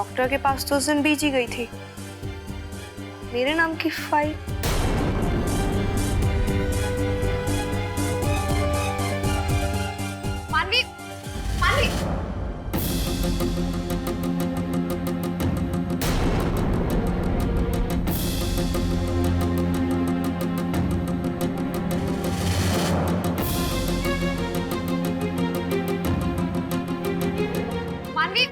Doctor के पास तो उस दिन बीजी गई थी। मेरे नाम की फाइल। मानवी, मानवी। मानवी,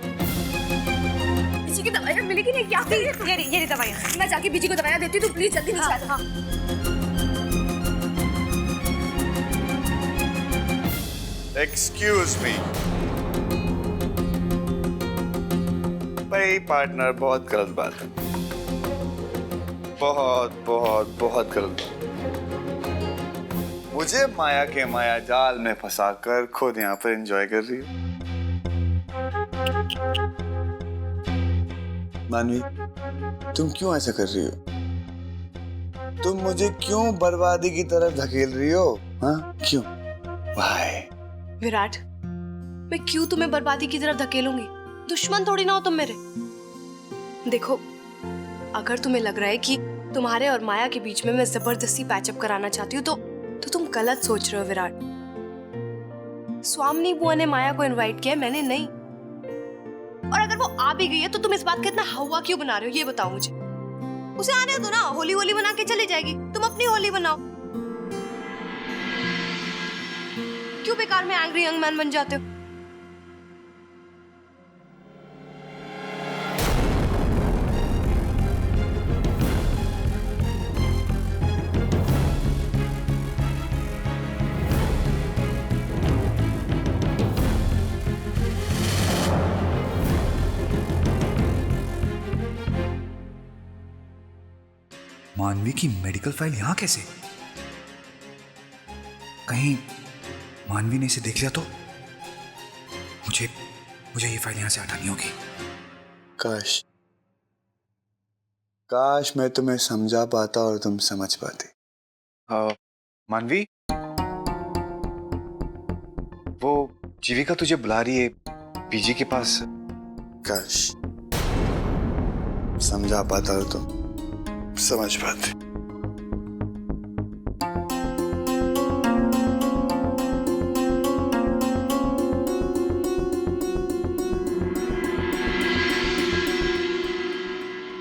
बीजी की दवाइयाँ मिलेगी नहीं क्या? ये दवाइयाँ। मैं जाके बीजी को दवाइयाँ देती हूँ, तू प्लीज जल्दी नीचे आ जा। Excuse me. भाई पार्टनर, बहुत गलत बात है। बहुत बहुत बहुत गलत। मुझे माया के माया जाल में फंसाकर खुद यहाँ पर एंजॉय कर रही हो। मानवी, तुम क्यों ऐसा कर रही हो? तुम मुझे क्यों बर्बादी की तरफ धकेल रही हो? हाँ, क्यों? Why? विराट, मैं क्यों तुम्हें बर्बादी की तरफ धकेलूंगी? दुश्मन थोड़ी ना हो तुम मेरे। देखो, अगर तुम्हें लग रहा है कि तुम्हारे और माया के बीच में मैं जबरदस्ती पैचअप कराना चाहती हूँ तो तुम गलत सोच रहे हो विराट। स्वामिनी बुआ ने माया को इनवाइट किया, मैंने नहीं। और अगर वो आ भी गई है तो तुम इस बात का इतना हवा क्यों बना रहे हो, ये बताओ मुझे। उसे आने दो ना, होली होली बना के चली जाएगी। तुम अपनी होली बनाओ। क्यों बेकार में एंग्री यंग मैन बन जाते हो? मानवी की मेडिकल फाइल यहाँ कैसे? कहीं मानवी ने इसे देख लिया तो? मुझे ये फाइल यहाँ से हटानी होगी। काश काश मैं तुम्हें समझा पाता और तुम समझ पाते। मानवी, वो जीविका तुझे बुला रही है पीजी के पास। काश समझा पाता और तुम समझ पाते।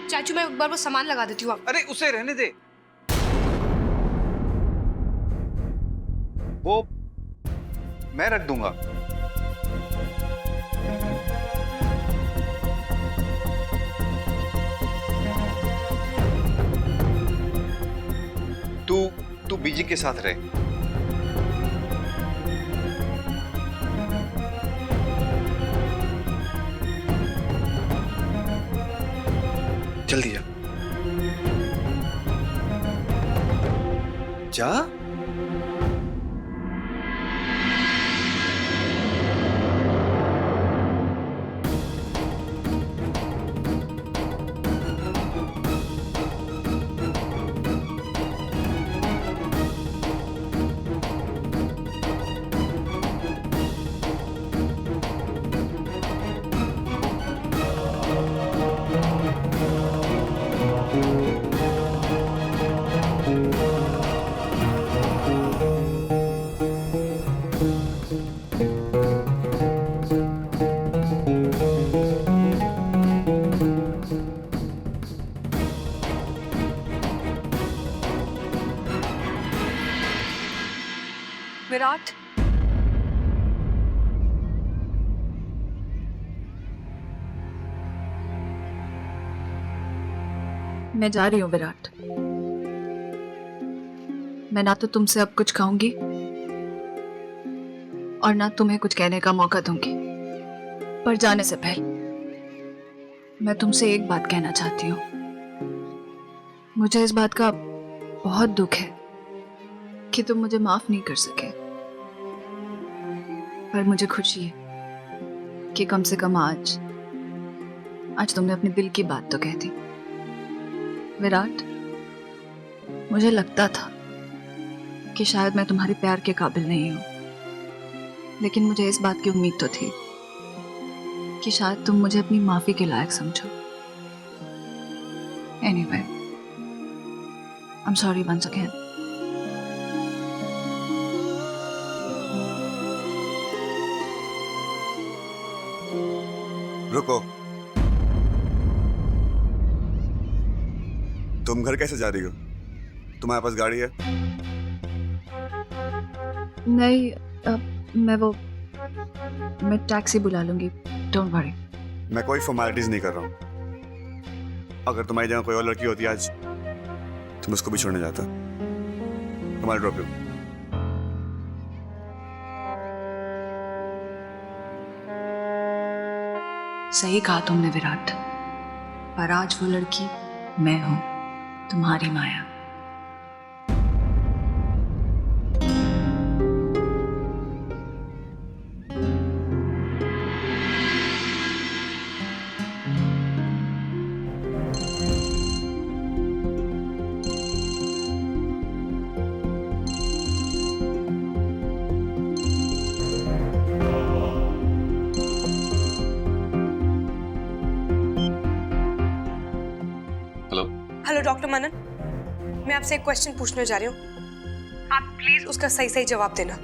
चाचू, मैं एक बार वो सामान लगा देती हूँ। अरे उसे रहने दे, वो मैं रख दूंगा। तू बीजी के साथ रहे। जल्दी जा। जा। विराट, मैं जा रही हूँ विराट। मैं ना तो तुमसे अब कुछ कहूंगी और ना तुम्हें कुछ कहने का मौका दूंगी। पर जाने से पहले मैं तुमसे एक बात कहना चाहती हूँ। मुझे इस बात का बहुत दुख है कि तुम मुझे माफ नहीं कर सके, पर मुझे खुशी है कि कम से कम आज तुमने अपने दिल की बात तो कह दी। विराट, मुझे लगता था कि शायद मैं तुम्हारे प्यार के काबिल नहीं हूं, लेकिन मुझे इस बात की उम्मीद तो थी कि शायद तुम मुझे अपनी माफी के लायक समझो। Anyway, I am sorry once again. रुको, तुम घर कैसे जा रही हो? तुम्हारे पास गाड़ी है? नहीं, मैं टैक्सी बुला लूंगी, डोंट वरी। मैं कोई फॉर्मेलिटीज नहीं कर रहा हूँ। अगर तुम्हारी जगह कोई और लड़की होती आज, तुम उसको भी छोड़ने जाता। तुम्हारे ड्रॉप यू। सही कहा तुमने विराट, पर आज वो लड़की मैं हूं, तुम्हारी माया। हेलो डॉक्टर मनन, मैं आपसे एक क्वेश्चन पूछने जा रही हूँ। आप प्लीज उसका सही सही जवाब देना।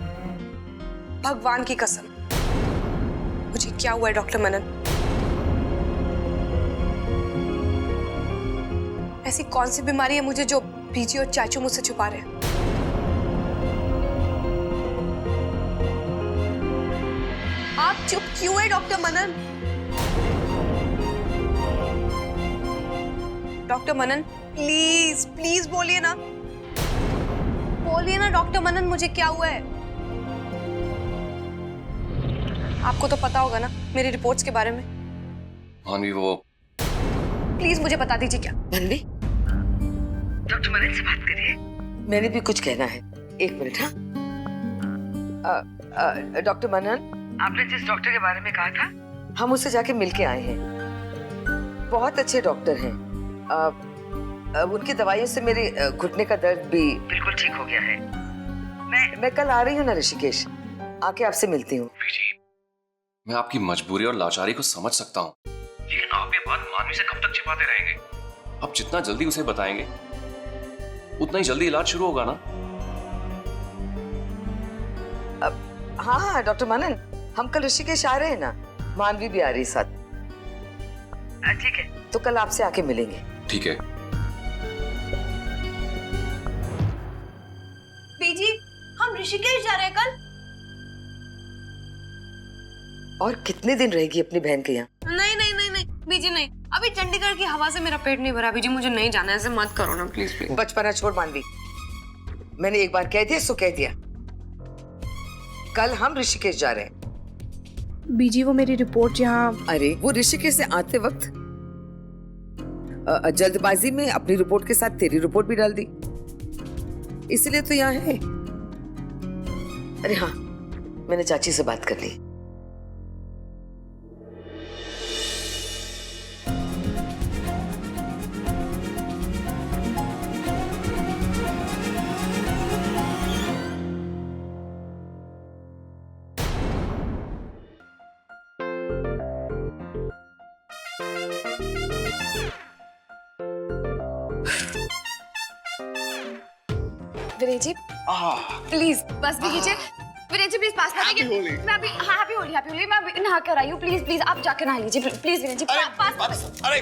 भगवान की कसम, मुझे क्या हुआ है डॉक्टर मनन? ऐसी कौन सी बीमारी है मुझे जो बीजी और चाचू मुझसे छुपा रहे हैं? आप चुप क्यों है doctor Manan? Doctor Manan please please बोलिए ना, बोलिए ना डॉक्टर मनन, मुझे क्या हुआ है? आपको तो पता होगा ना मेरी रिपोर्ट्स के बारे में। मानवी, वो प्लीज मुझे बता दीजिए क्या। मानवी, डॉक्टर मनन से बात करिए, मैंने भी कुछ कहना है। एक मिनट। हाँ डॉक्टर मनन, आपने जिस डॉक्टर के बारे में कहा था, हम उससे जाके मिलके आए हैं। बहुत अच्छे डॉक्टर हैं। उनकी दवाइयों से मेरे घुटने का दर्द भी बिल्कुल ठीक हो गया है। मैं कल आ रही हूँ ना ऋषिकेश, आके आपसे मिलती हूँ। मैं आपकी मजबूरी और लाचारी को समझ सकता हूँ, लेकिन आप ये बात मानवी से कब तक छिपाते रहेंगे? अब जितना जल्दी उसे बताएंगे उतना ही जल्दी इलाज शुरू होगा ना। हाँ हाँ डॉक्टर मनन, हम कल ऋषिकेश आ रहे हैं ना, मानवी भी आ रही साथ। ठीक है, तो कल आपसे आके मिलेंगे। ठीक है। बीजी, हम ऋषिकेश जा रहे हैं कल। और कितने दिन रहेगी अपनी बहन के यहाँ? नहीं नहीं नहीं नहीं बीजी नहीं, अभी चंडीगढ़ की हवा से मेरा पेट नहीं भरा। बीजी मुझे नहीं जाना, ऐसे मत करो ना प्लीज प्लीज। बचपना छोड़ मानवी, मैंने एक बार कह दिया सो कह दिया। कल हम ऋषिकेश जा रहे हैं। बीजी वो मेरी रिपोर्ट यहाँ। अरे वो ऋषिकेश से आते वक्त जल्दबाजी में अपनी रिपोर्ट के साथ तेरी रिपोर्ट भी डाल दी, इसलिए तो यहाँ है। अरे हाँ, मैंने चाची से बात कर ली। विनय जी प्लीज बस भी कीजिए। विनय जी प्लीज पास में देखिए। मैं अभी हैप्पी होली मैं अभी नहा कर आई हूँ। प्लीज प्लीज आप जाकर नहा लीजिए प्लीज। विनय जी पास। अरे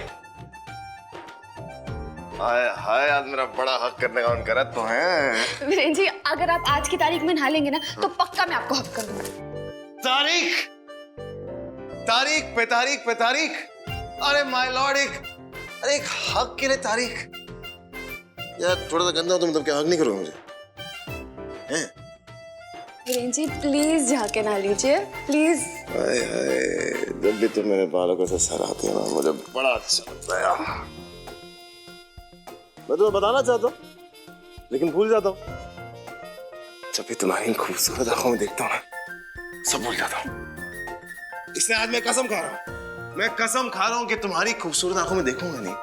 हाय हाय, आज मेरा बड़ा हक करने का मन कर रहा तो है। विनय जी अगर आप आज की तारीख में नहा लेंगे ना तो पक्का मैं आपको हक कर दूंगा। तारीख तारीख पे तारीख पे तारीख। अरे माय लॉर्ड, एक हक के लिए तारीख? यार थोड़ा सा गंदा हो तो मतलब क्या हक नहीं करोगे मुझे? विनय जी प्लीज जाके नहा लीजिए प्लीज। हाय हाय, जब भी तुम मेरे बालों को सहराती हो ना मुझे बड़ा अच्छा लगता है यार। मैं तुम्हें बताना चाहता हूँ लेकिन भूल जाता हूँ। जब भी तुम्हारी इन खूबसूरत आंखों में देखता हूँ ना सब भूल जाता हूँ। इसलिए आज मैं कसम खा रहा हूँ, मैं कसम खा रहा हूँ कि तुम्हारी खूबसूरत आंखों में देखूंगा नहीं।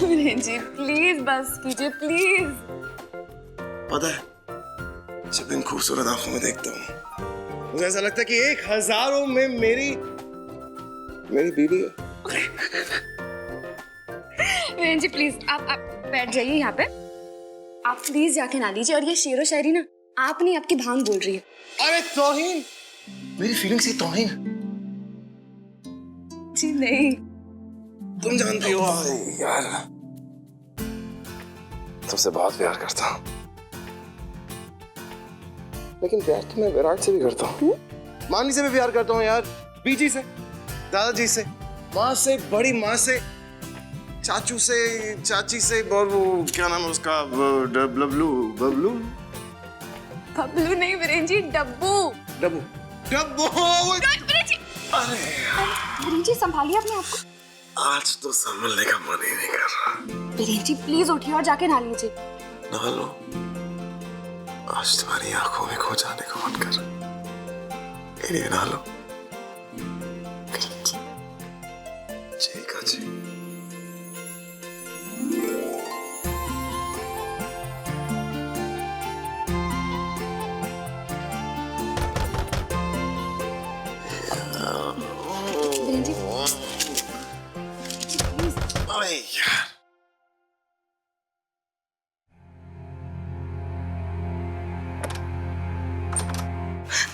विनय जी प्लीज बस कीजिए प्लीज। पता है जब इन खूबसूरत आंखों में देखता हूँ मुझे ऐसा लगता है कि 1000 में मेरी बीवी है। वीरेंद्र जी प्लीज आप बैठ जाइए यहाँ पे। आप प्लीज जाके ना लीजिए। और ये शेरो शायरी ना आप नहीं, आपकी भांग बोल रही है। अरे तौहीन, मेरी फीलिंग्स ही तौहीन। जी नहीं, तुम जानती हो यार, तुमसे बहुत प्यार करता हूँ, लेकिन प्यार तो मैं विराट से भी करता हूँ, मानी से भी प्यार करता हूँ यार, बीजी से, दादाजी से, माँ से, बड़ी माँ से, चाचू से, चाची से, और वो क्या नाम है उसका, बबलू बबलू बबलू नहीं वीरेंद्र जी, डब्बू। डब्बू डब्बू। अरे वीरेंद्र जी संभालिए अपने आप को। आज तो संभलने का मन ही नहीं कर रहा। वीरेंद्र जी प्लीज उठिए और जाके नहा लीजिए। नहा लो, आज तुम्हारी आंखों में खो जाने का मन कर रहा। इन्हें नहा लो। ठीक है जी। वीरेंद्र जी अरे यार,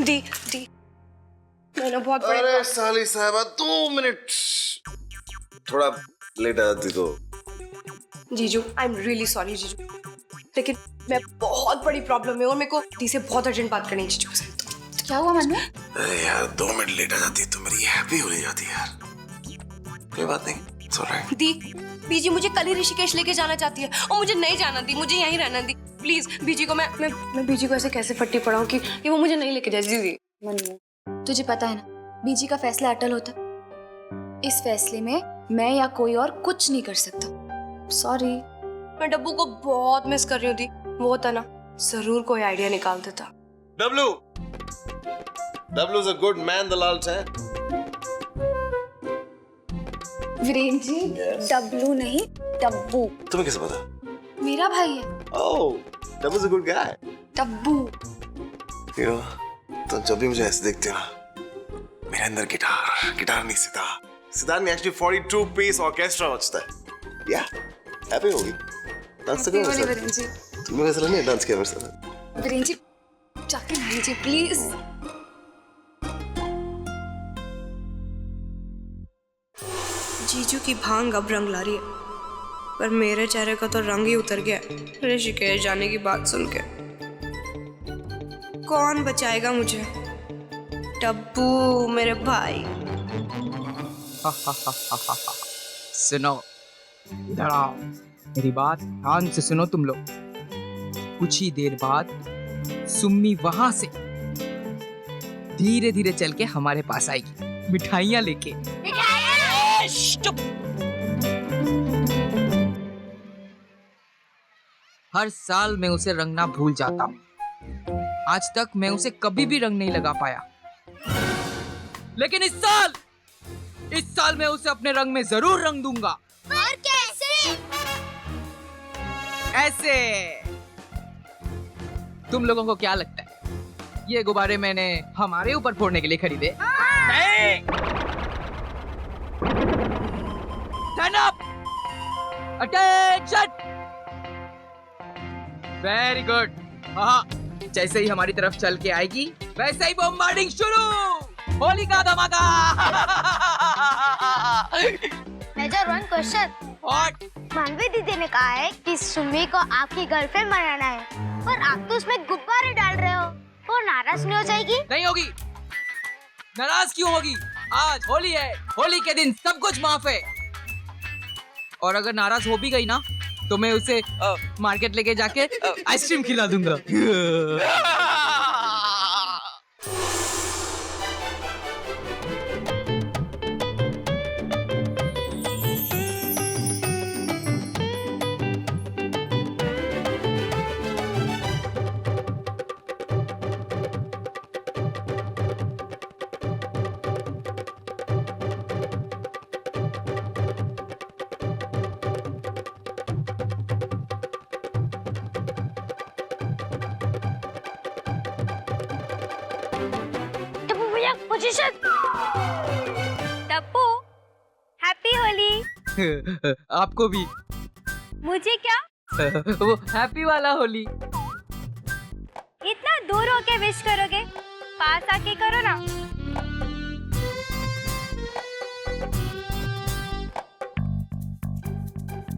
दी मैंने बहुत बड़ी अरे साली साहबा 2 मिनट थोड़ा लेट आ जाती तो। जीजू, आई एम रियली सॉरी जीजू, लेकिन मैं बहुत बड़ी प्रॉब्लम में हूँ और मेरे को दी से बहुत अर्जेंट बात करनी है जीजू से। क्या हुआ मन में? अरे यार 2 मिनट लेट आ जाती तो मेरी हैप्पी हो जाती यार। कोई बात नहीं, it's alright। दी बीजी मुझे कल ही ऋषिकेश लेके जाना चाहती है और मुझे नहीं जाना दी, मुझे यहीं रहना दी। प्लीज बीजी को मैं बीजी को ऐसे कैसे फट्टी पड़ाऊं कि वो मुझे नहीं लेके जाए। दीदी मनु, तुझे पता है ना बीजी का फैसला अटल होता। इस फैसले में मैं या कोई और कुछ नहीं कर सकता। सॉरी। मैं डब्बू को बहुत मिस कर रही हूँ दी, वो होता ना जरूर कोई आइडिया निकाल देता। Dablu is a good man, दलाल है। वीरेंद्र जी डब्लू नहीं डब्बू। तुम्हें कैसे पता? मेरा भाई है। ओह, Dablu is a good guy. Dabbu. Yo, तुम जब भी मुझे ऐसे देखते हो ना, मेरे अंदर गिटार नहीं सितार नहीं, एक्चुअली 42 पीस ऑर्केस्ट्रा बजता है। या हैप्पी होगी। डांस तो करो वीरेंद्र जी। तुम्हें कैसा लगा डांस किया मेरे साथ? वीरेंद्र जी जाके नहा लीजिए प्लीज। जीजू की भांग अब रंग ला रही है, पर मेरे चेहरे का तो रंग ही उतर गया ऋषिकेश जाने की बात सुन के। कौन बचाएगा मुझे? डब्बू मेरे भाई। सुनो, इधर आओ, मेरी बात ध्यान से सुनो तुम लोग। कुछ ही देर बाद सुम्मी वहां से धीरे धीरे चल के हमारे पास आएगी मिठाइयाँ लेके। चुप। हर साल मैं उसे रंगना भूल जाता हूँ। आज तक मैं उसे कभी भी रंग नहीं लगा पाया, लेकिन इस साल मैं उसे अपने रंग में जरूर रंग दूंगा। और कैसे? ऐसे। तुम लोगों को क्या लगता है ये गुब्बारे मैंने हमारे ऊपर फोड़ने के लिए खरीदे? नहीं। Turn up! Attention! Very good. हाँ, जैसे ही हमारी तरफ चल के आएगी वैसे ही बॉम्बार्डिंग शुरू। होली का धमाका। Major one question. What? Manvi दीदी ने कहा है कि सुमी को आपकी गर्लफ्रेंड बनाना है, पर आप तो उसमें गुब्बारे डाल रहे हो, वो नाराज नहीं हो जाएगी? नहीं होगी। नाराज क्यों होगी? आज होली है, होली के दिन सब कुछ माफ है। और अगर नाराज हो भी गई ना तो मैं उसे मार्केट लेके जाके आइसक्रीम खिला दूंगा। Check position. Tappu, happy Holi. आपको भी। मुझे क्या? वो हैप्पी वाला होली। इतना दूर होके विश करोगे, पास आके करो ना।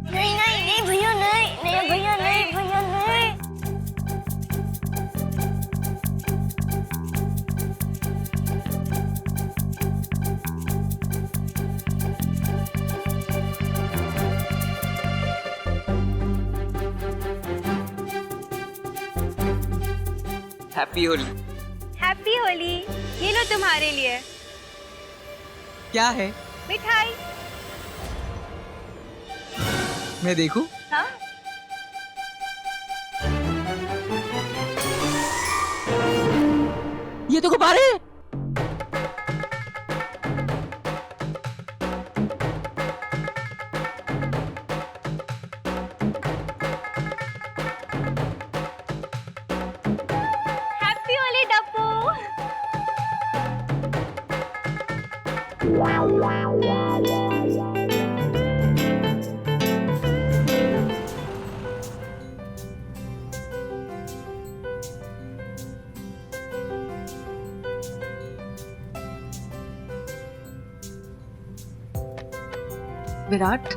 नहीं नहीं नहीं भैया, नहीं नहीं भैया, नहीं भैया, नहीं। हैप्पी होली। हैप्पी होली। ये लो तुम्हारे लिए क्या है? मिठाई। मैं देखूं? हाँ? ये तो गुब्बारे हैं। हैप्पी होली डप्पू। विराट,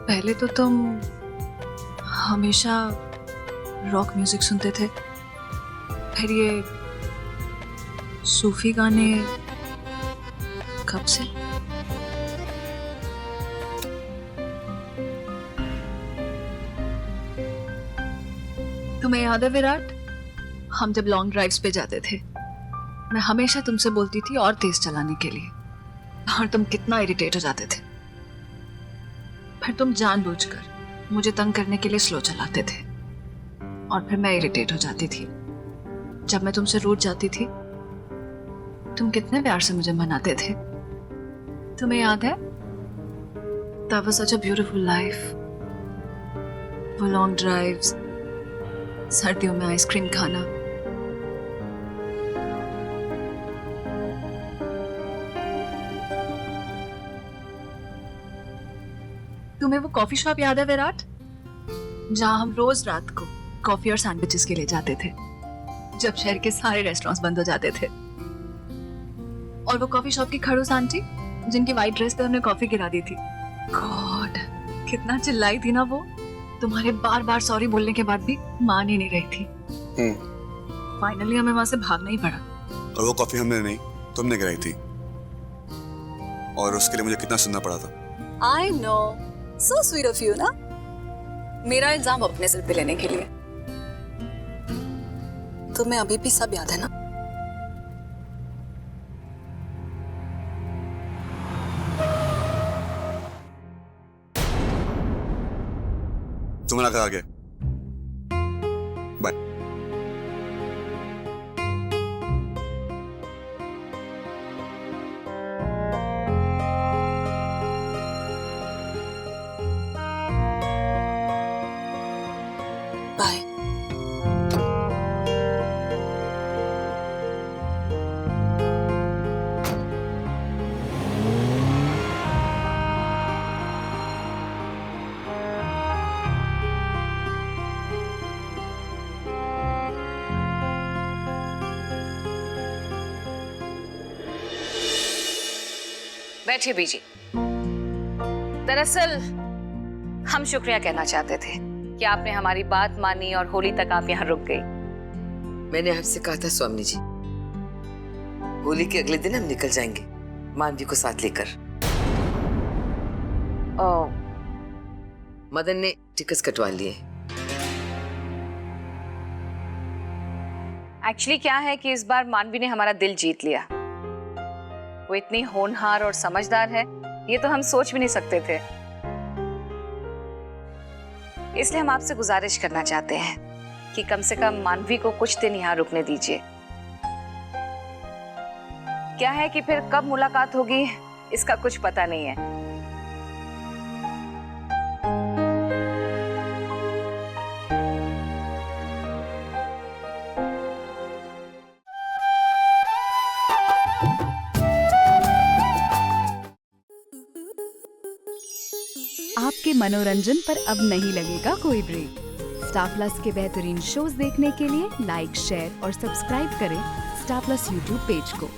पहले तो तुम हमेशा रॉक म्यूजिक सुनते थे, फिर ये सूफी गाने कब से? तुम्हें याद है विराट, हम जब लॉन्ग ड्राइव्स पे जाते थे, मैं हमेशा तुमसे बोलती थी और तेज चलाने के लिए, और तुम कितना इरिटेट हो जाते थे। फिर तुम जानबूझकर मुझे तंग करने के लिए स्लो चलाते थे, और फिर मैं इरिटेट हो जाती थी। जब मैं तुमसे रूठ जाती थी, तुम कितने प्यार से मुझे मनाते थे। तुम्हें याद है? That was such a beautiful life. वो लॉन्ग ड्राइव्स, सर्दियों में आइसक्रीम खाना। तुम्हें वो कॉफी शॉप याद है विराट, जहां हम रोज रात को कॉफी और सैंडविचेस के लिए जाते थे, जब शहर के सारे रेस्टोरेंट्स बंद हो जाते थे? और वो कॉफी शॉप की खड़ूस आंटी जिनकी व्हाइट ड्रेस पे हमने कॉफी गिरा दी थी। गॉड, कितना चिल्लाई थी ना वो। तुम्हारे बार बार सॉरी बोलने के बाद भी मान ही नहीं रही थी। फाइनली हमें वहां से भागना ही पड़ा। और वो कॉफी हमने नहीं, तुमने गिराई थी, और उसके लिए मुझे कितना सुनना पड़ा था। I know, so sweet of you ना, मेरा इल्जाम अपने सिर पे लेने के लिए। तुम्हें अभी भी सब याद है ना? तुम्हारा घर आ गया। बाय। बाय। बैठिए बीजी। दरअसल हम शुक्रिया कहना चाहते थे कि आपने हमारी बात मानी और होली तक आप यहाँ रुक गई। मैंने आपसे कहा था स्वामी जी, होली के अगले दिन हम निकल जाएंगे मानवी को साथ लेकर। और मदन ने टिकट्स कटवा लिए। एक्चुअली क्या है कि इस बार मानवी ने हमारा दिल जीत लिया। वो इतनी होनहार और समझदार है, ये तो हम सोच भी नहीं सकते थे। इसलिए हम आपसे गुजारिश करना चाहते हैं कि कम से कम मानवी को कुछ दिन यहाँ रुकने दीजिए। क्या है कि फिर कब मुलाकात होगी इसका कुछ पता नहीं है। आपके मनोरंजन पर अब नहीं लगेगा कोई ब्रेक। स्टार प्लस के बेहतरीन शोज देखने के लिए लाइक, शेयर और सब्सक्राइब करें स्टार प्लस यूट्यूब पेज को।